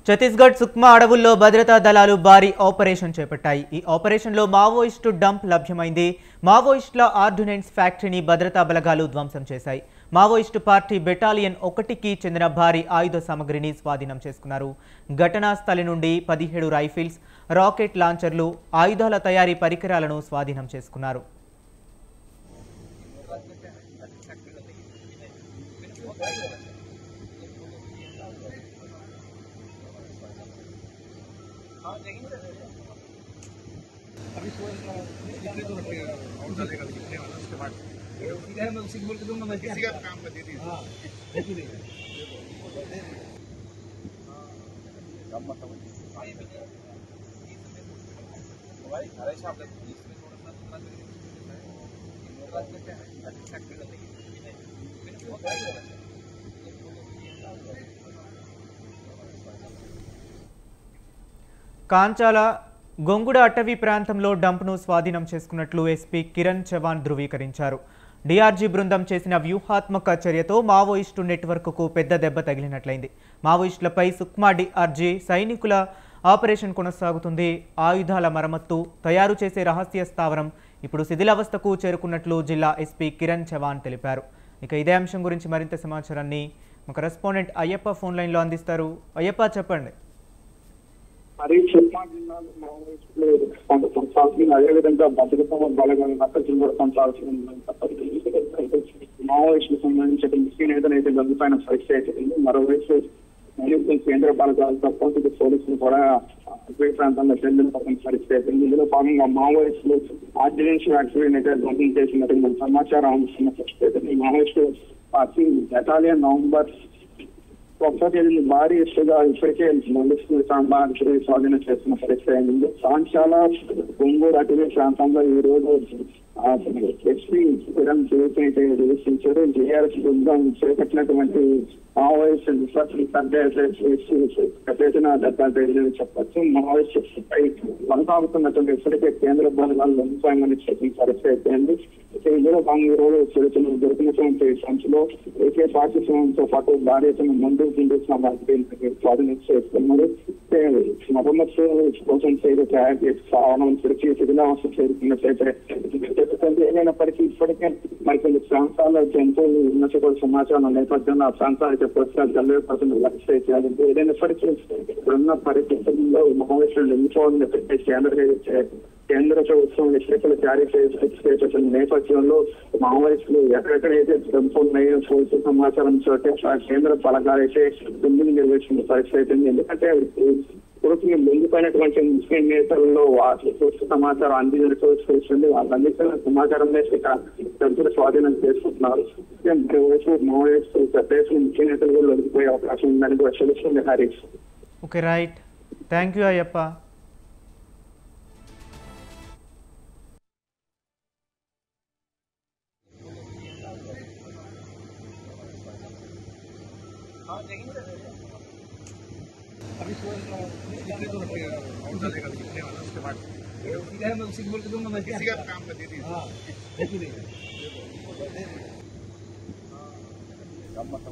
ఛత్తీస్గఢ్ సుక్మా అడవుల్లో భద్రతా దళాలు భారీ ఆపరేషన్ చేపట్టాయి. ఈ ఆపరేషన్లో మావోయిస్టు డంప్ లభ్యమైంది. మావోయిస్టుల ఆర్డినెన్స్ ఫ్యాక్టరీని భద్రతా బలగాలు ధ్వంసం చేశాయి. మావోయిస్టు పార్టీ బెటాలియన్ 1కి చెందిన భారీ ఆయుధ సామగ్రిని స్వాధీనం చేసుకున్నారు. ఘటనా స్థలి నుండి 17 రైఫిల్స్, రాకెట్ లాంచర్లు, ఆయుధాల తయారీ పరికరాలను స్వాధీనం చేసుకున్నారు. अभी इतने तो रखेगा और चलेगा लिखने वाला उसके बाद ठीक है मैं उसी को बोल के दूंगा मैं किसी का काम कर देती हां देखिए देखिए कम मत भाई अरे साहब इसमें थोड़ा सा क्या है फैक्ट्री का नहीं కాంచాల గొంగుడ అటవీ ప్రాంతంలో డంప్ను స్వాధీనం చేసుకున్నట్లు ఎస్పీ కిరణ్ చవాన్ ధృవీకరించారు. డిఆర్జీ బృందం చేసిన వ్యూహాత్మక చర్యతో మావోయిస్టు నెట్వర్క్కు పెద్ద దెబ్బ తగిలినట్లయింది. మావోయిస్టులపై సుక్మా డిఆర్జీ సైనికుల ఆపరేషన్ కొనసాగుతుంది. ఆయుధాల మరమ్మత్తు, తయారు చేసే రహస్య స్థావరం ఇప్పుడు శిథిలావస్థకు చేరుకున్నట్లు జిల్లా ఎస్పీ కిరణ్ చవాన్ తెలిపారు. ఇక ఇదే అంశం గురించి మరింత సమాచారాన్ని మా కరెస్పాండెంట్ అయ్యప్ప ఫోన్ లైన్లో అందిస్తారు. అయ్యప్ప, చెప్పండి. మరి సుక్మా జిల్లాలో మావోయిస్టులు కొనసాగుతుంది. అదేవిధంగా భద్రతా బలగాలను నక్కలు కూడా కొనసాగుతుంది. మావోయిస్టులకు సంబంధించిన ముఖ్య నేతలు అయితే గందుపైన పరిస్థితి అయితే మరోవైపు కేంద్ర బలగాలతో పాటు పోలీసులు కూడా అటవీ ప్రాంతంలో చెందిన పరిస్థితి అయితే ఇందులో భాగంగా మావోయిస్టులు ఆర్డినెన్స్ ఫ్యాక్టరీని అయితే ధ్వంసం చేసినట్టు సమాచారం అందుతున్న పరిస్థితి అయితే మావోయిస్టు పార్టీ బెటాలియన్ నవంబర్ భారీ ఎత్తుగా ఇప్పటికే స్వాధీనం చేస్తున్న పరిస్థితి అయింది. కాంచాల గొంగూరు అటవీ ప్రాంతంలో ఈ రోజు ఎస్పీ కిరణ్ నిర్వహించారు. టీఆర్ఎస్ బృందం చేపట్టినటువంటి మావోయిస్ట్ చెప్పచ్చు. మావోయిస్టుపై కొనసాగుతున్నటువంటి ఇప్పటికే కేంద్ర బలగాలు లొంగిపోయామని చెప్పిన పరిస్థితి అయింది. ఇందులో భాగంగా ఈ రోజు చరిత్రలో దొరికినటువంటి సంఖ్యలో AK-47తో పాటు భారీ ఎత్తున ముందు స్వాధీనం చేస్తున్నారు. మరమ్మత్తు కోసం తయారు చేసి రావడం ఇప్పటికీ శిథిలావస్థ చేరుకున్నట్లయితే ఏదైనప్పటికీ ఇప్పటికే మరికొన్ని ప్రాంతాల్లో జంతువులు ఉన్నట్టు సమాచారం నేపథ్యంలో ఆ ప్రాంతాలకి జల్లేపడుతున్న లక్ష్యం చేయాలి. ఏదైనప్పటికీ ఇప్పుడున్న పరిస్థితుల్లో మావోయిస్టులు ఎన్నుకోవాలని కేంద్ర ప్రభుత్వం హెచ్చరికలు జారీ చేసిన నేపథ్యంలో మావోయిస్టులు ఎక్కడెక్కడైతే జంతువున్నాయో పోలీసు సమాచారం చోటే కేంద్ర బలగాలు అయితే ముందుకు నిర్వహించిన పరిస్థితి. ఎందుకంటే పూర్తిగా ముందుపోయినటువంటి ముస్లిం నేతల్లో పూర్తి సమాచారం అందించింది. వాళ్ళందించిన సమాచారం జంతువులు స్వాధీనం చేసుకుంటున్నారు. మరోవైపు మావోయిస్టు ప్రదేశం ముఖ్య నేతలు కూడా లొంగిపోయే అవకాశం ఉందని కూడా తెలుస్తుంది. Harish. Okay, right. Thank you Ayyappa. अभी इतने तो रखेगा और चलेगा लिखने वाला उसके बाद ठीक है मैं उसी को बोल के दूंगा मैं किसी का काम कर देती हां देखिए देखिए कम मत